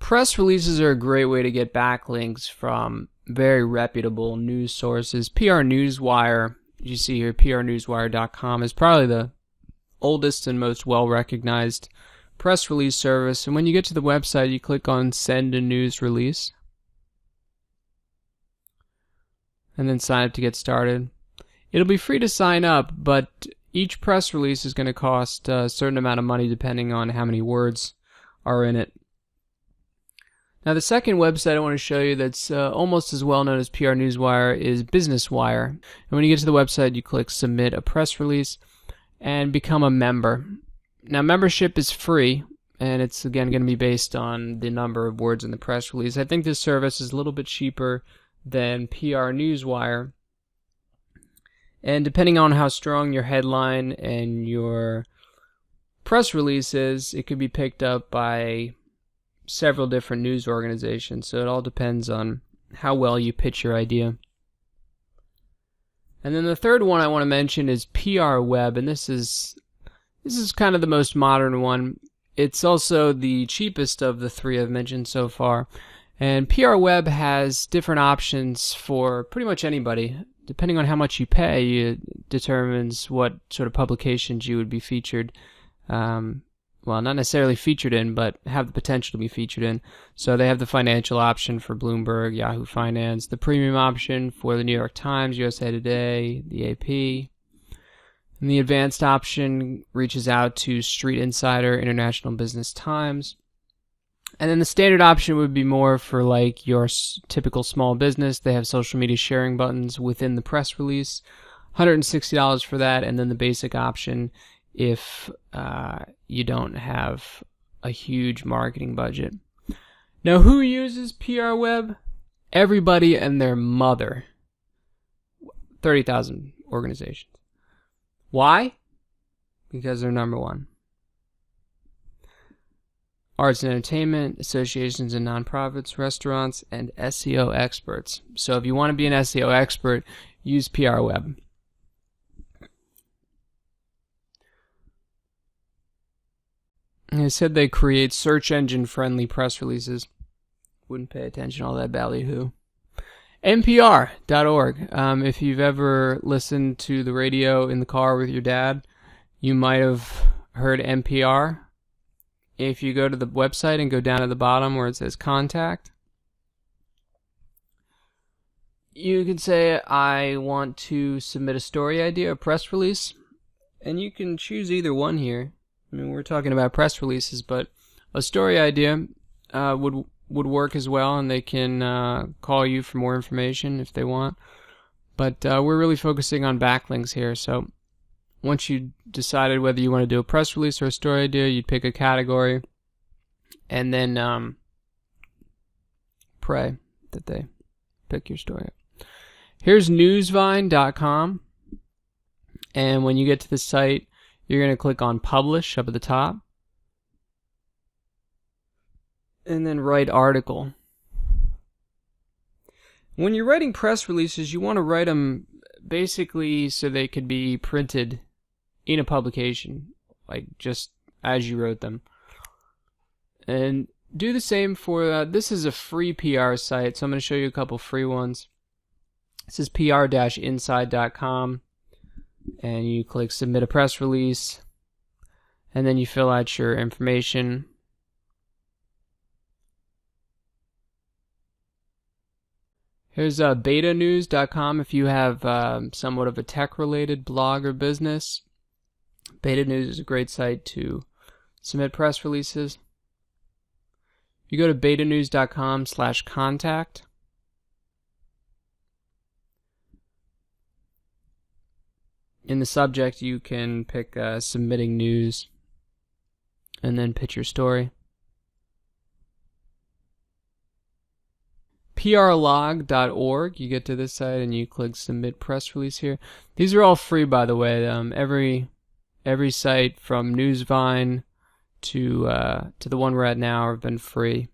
Press releases are a great way to get backlinks from very reputable news sources. PR Newswire, you see here, prnewswire.com, is probably the oldest and most well-recognized press release service. And when you get to the website, you click on Send a News Release, and then sign up to get started. It'll be free to sign up, but each press release is going to cost a certain amount of money depending on how many words are in it. Now, the second website I want to show you that's almost as well known as PR Newswire is Business Wire. And when you get to the website, you click Submit a Press Release and become a member. Now, membership is free, and it's again going to be based on the number of words in the press release. I think this service is a little bit cheaper than PR Newswire. And depending on how strong your headline and your press release is, it could be picked up by several different news organizations. So it all depends on how well you pitch your idea. And then the third one I want to mention is PR Web, and this is kind of the most modern one. It's also the cheapest of the three I've mentioned so far. And PR Web has different options for pretty much anybody. Depending on how much you pay, it determines what sort of publications you would be featured. Well, not necessarily featured in, but have the potential to be featured in. So they have the financial option for Bloomberg, Yahoo Finance, the premium option for the New York Times, USA Today, the AP. And the advanced option reaches out to Street Insider, International Business Times. And then the standard option would be more for like your typical small business. They have social media sharing buttons within the press release, $160 for that, and then the basic option if you don't have a huge marketing budget. Now, who uses PR Web? Everybody and their mother. 30,000 organizations. Why? Because they're number one. Arts and entertainment, associations and nonprofits, restaurants, and SEO experts. So if you want to be an SEO expert, use PR Web. And they said they create search engine friendly press releases. Wouldn't pay attention to all that ballyhoo. NPR.org. If you've ever listened to the radio in the car with your dad, you might have heard NPR. If you go to the website and go down at the bottom where it says Contact, you can say, I want to submit a story idea, a press release, and you can choose either one here. I mean, we're talking about press releases, but a story idea would work as well, and they can call you for more information if they want. But we're really focusing on backlinks here, so once you decided whether you want to do a press release or a story idea, you'd pick a category and then pray that they pick your story up. Here's newsvine.com, and when you get to the site, you're going to click on Publish up at the top, and then write article. When you're writing press releases, you want to write them basically so they could be printed in a publication, like just as you wrote them. And do the same for, this is a free PR site, so I'm going to show you a couple free ones. This is pr-inside.com, and you click Submit a Press Release, and then you fill out your information. Here's betanews.com if you have somewhat of a tech-related blog or business. Beta News is a great site to submit press releases. You go to betanews.com/contact. In the subject, you can pick submitting news and then pitch your story. prlog.org, you get to this site and you click Submit Press Release here. These are all free, by the way. Every site from Newsvine to the one we're at now have been free.